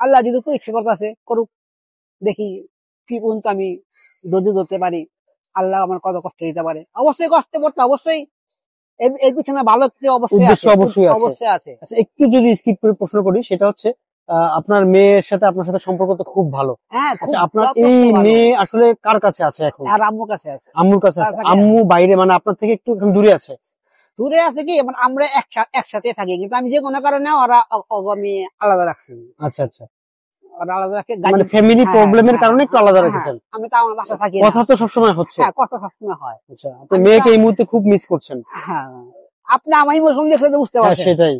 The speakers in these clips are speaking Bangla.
আল্লাহ যদি পরীক্ষা করতেছে করুক, দেখি কি পর্যন্ত আমি ধৈর্য ধরতে পারি, আল্লাহ আমার কত কষ্ট দিতে পারে। অবশ্যই কষ্ট করতে, অবশ্যই এর পিছনে ভালো কিছু অবশ্যই আছে। আচ্ছা, একটু যদি স্কিপ করে প্রশ্ন করি, সেটা হচ্ছে আপনার মেয়ের সাথে আপনার সাথে সম্পর্ক তো খুব ভালো। হ্যাঁ, আচ্ছা, আপনার এই মেয়ে আসলে কার কাছে আছে এখন? আর আম্মুর কাছে আছে। আম্মুর কাছে আছে। আম্মু বাইরে, মানে আপনার থেকে একটু দূরে আছে? দূরে আছে কি, মানে আমরা একসাথে থাকি, কিন্তু আমি যে কোনো কারণে ওরা আমি আলাদা রাখছি। আচ্ছা আচ্ছা, আলাদা রাখে, মানে ফ্যামিলি প্রবলেমের কারণে একটু আলাদা রেখেছেন। আমি তো আমার বাসা থাকি, কথা তো সবসময় হচ্ছে। হ্যাঁ, কথা সবসময় হয়। আচ্ছা, আপনি মেয়েকে এই মুহূর্তে খুব মিস করছেন। হ্যাঁ, আপনি আমার ইমোশন দেখলে তো বুঝতে পারছেন। সেটাই।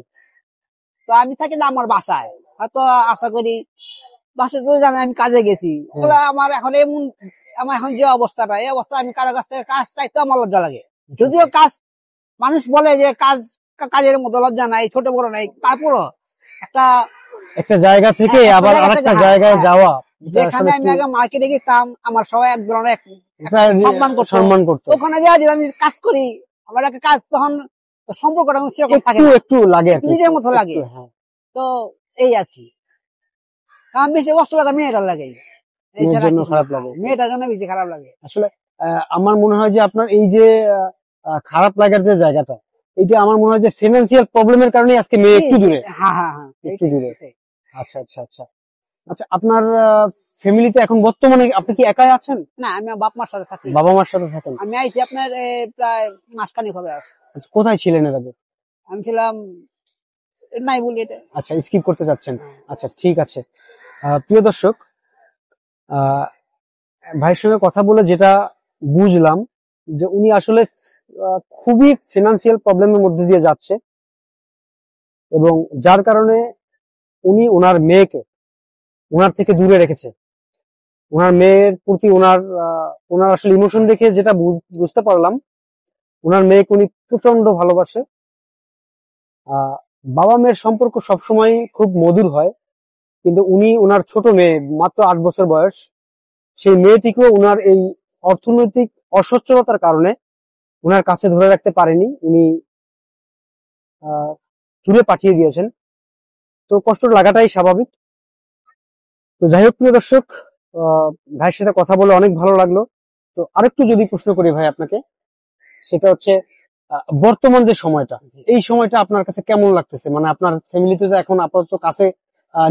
তো আমি থাকি না আমার বাসায়, হয়তো আশা করি বাসায় তো জানেন আমি কাজে গেছি, আমার এখন যে অবস্থাটা, এই অবস্থা আমি কারো কাছ থেকে কাজ চাইতে আমার লজ্জা লাগে। যদিও কাজ, মানুষ বলে যে কাজের মতো লজ্জা নাই, ছোট বড় নাই, তারপরও একটা জায়গা থেকে আবার আরেকটা জায়গায় যাওয়া, যেখানে আমি আগে মার্কেটে গেতাম আমার সবাই এক ধরনের সম্মান করতো, ওখানে যা আমি কাজ করি, আমার একটা কাজ তখন সম্পর্কটা একটু লাগে, নিজের মতো লাগে। তো এই আর কি, আমার বেশি কষ্ট লাগে মেয়েটার লাগে, খারাপ লাগে, মেয়েটার জন্য বেশি খারাপ লাগে। আসলে আমার মনে হয় যে আপনার এই যে খারাপ লাগার যে জায়গাটা, এটা আমার মনে হয় যে ফিনান্সিয়াল প্রবলেমের কারণে আজকে মেয়ে একটু দূরে। একটু দূরে। আচ্ছা আচ্ছা আচ্ছা আচ্ছা, আপনার ফ্যামিলিতে এখন বর্তমানে আপনি কি একাই আছেন? না, আমি বাবা মার সাথে থাকি। বাবা মার সাথে থাকেন? আমি আইছি আপনার প্রায় মাসখানেক হবে। আচ্ছা, কোথায় ছিলেন এর আগে? আমি ছিলাম নাই বলি এটা। আচ্ছা, স্কিপ করতে যাচ্ছেন। আচ্ছা, ঠিক আছে। প্রিয় দর্শক, ভাইয়ের সঙ্গে কথা বলে যেটা বুঝলাম যে উনি আসলে খুবই ফিনান্সিয়াল প্রবলেমের মধ্যে দিয়ে যাচ্ছে, এবং যার কারণে উনি ওনার মেয়েকে ওনার থেকে দূরে রেখেছে। ওনার মেয়ের প্রতি ওনার আসলে ইমোশন দেখে যেটা বুঝতে পারলাম, ওনার মেয়েকে উনি প্রচন্ড ভালোবাসে। বাবা মেয়ের সম্পর্ক সবসময় খুব মধুর হয়, কিন্তু উনি ওনার ছোট মেয়ে, মাত্র 8 বছর বয়স, সেই মেয়েটিকেও ওনার এই অর্থনৈতিক অসচ্ছলতার কারণে ওনার কাছে ধরে রাখতে পারেনি, উনি দূরে পাঠিয়ে দিয়েছেন। তো কষ্ট লাগাটাই স্বাভাবিক। তো যাই হোক, প্রিয় দর্শক, ভাইয়ের সাথে কথা বলে অনেক ভালো লাগলো। তো আরেকটু যদি প্রশ্ন করি ভাই আপনাকে, সেটা হচ্ছে বর্তমান যে সময়টা, এই সময়টা আপনার কাছে কেমন লাগতেছে? মানে আপনার ফ্যামিলিতে তো এখন আপাতত কাছে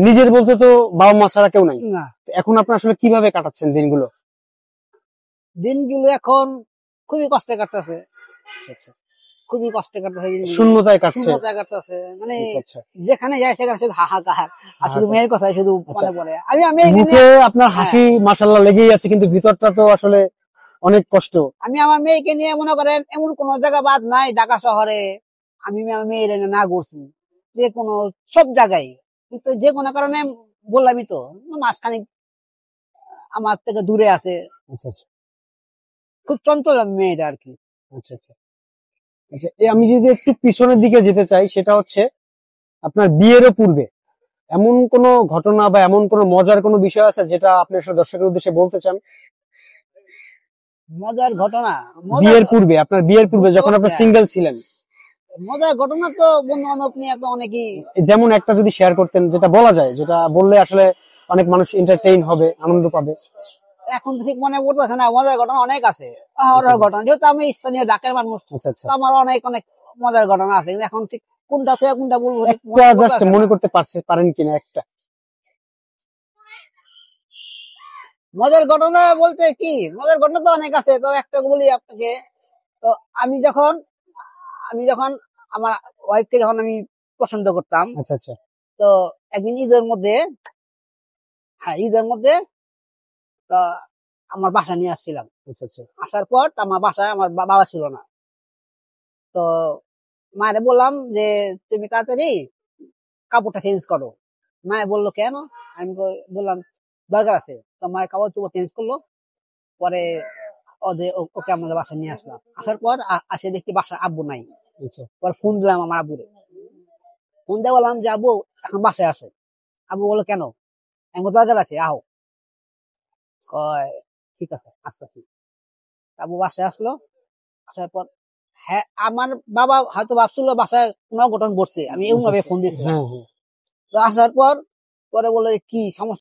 নিজের বলতে তো বাবা মা ছাড়া কেউ নাই, এখন আপনি আসলে কিভাবে কাটাচ্ছেন দিনগুলো? এখন খুবই কষ্টে কাটতেছে, খুবই কষ্টে কাটতেছে, শূন্যতায় কাটতেছে। মানে যেখানে যায় সেখানে শুধু হাহাকার, আর শুধু মেয়ের কথাই শুধু মনে পড়ে। মুখে আপনার হাসি মাশাআল্লাহ লেগেই আছে, কিন্তু ভিতরটা তো আসলে অনেক কষ্ট। আমি আমার মেয়েকে নিয়ে, মনে করেন এমন কোন জায়গা বাদ নাই ঢাকা শহরে আমি আমার মেয়ের না করছি, যে কোনো সব জায়গায়, কিন্তু যে কোনো কারণে বললামই তো মাঝখানে আমার থেকে দূরে আছে। খুব চঞ্চল মেয়েটা আর কি। আচ্ছা আচ্ছা আচ্ছা, আমি যদি একটু পিছনের দিকে যেতে চাই, সেটা হচ্ছে আপনার বিয়েরও পূর্বে এমন কোন ঘটনা বা এমন কোন মজার কোন বিষয় আছে যেটা আপনি দর্শকের উদ্দেশ্যে বলতে চান? মজার ঘটনা? বিয়ের পূর্বে, আপনার বিয়ের পূর্বে যখন আপনি সিঙ্গেল ছিলেন, মজার ঘটনা তো বন্ধু বান্ধব নিয়ে তো অনেকই, যেমন একটা যদি শেয়ার করতেন, যেটা বলা যায়, যেটা বললে আসলে অনেক মানুষ এন্টারটেইন হবে, আনন্দ পাবে। এখন ঠিক মনে পড়তেছে না, মজার ঘটনা অনেক আছে। ঘটনা যেহেতু আমি স্থানীয় ঢাকার মানুষ, আমার অনেক অনেক মজার ঘটনা আছে, কিন্তু এখন ঠিক কোনটা থেকে কোনটা বলবো একটা জাস্ট মনে করতে পারেন কিনা একটা মজার ঘটনা? বলতে কি, মজার ঘটনা তো অনেক আছে, তো একটা বলি আপনাকে। তো আমি যখন আমার ওয়াইফকে যখন আমি পছন্দ করতাম, আচ্ছা আচ্ছা, তো একদিন ঈদের মধ্যে আমার বাসা নিয়ে আসছিলাম। আসার পর আমার বাসায় আমার বাবা ছিল না, তো মায়ের বললাম যে তুমি তাড়াতাড়ি কাপড়টা চেঞ্জ করো। মায়ে বললো কেন? আমি বললাম দরকার আছে। তো মায়ের কাপড় চোপড় চেঞ্জ করলো, পরে ওকে আমাদের বাসায় নিয়ে আসলাম। আসার পর আসে দেখি বাসায় আব্বু নাই। পরে ফোন দিলাম আমার আব্বুরে, ফোন দিয়ে বললাম যে আব্বু এখন বাসায় আসো। আব্বু বললো কেন? আমি দরকার আছে, আহ। ঠিক আছে, আসতেছি। আব্বু বাসায় আসলো। আসার পর হ্যাঁ, আমার বাবা হয়তো ভাবছিল বাসায় কোনো অঘটন ঘটছে, আমি এমন ভাবে ফোন দিয়েছিলাম। তো আসার পর পরে বললো যে কি সমস্যা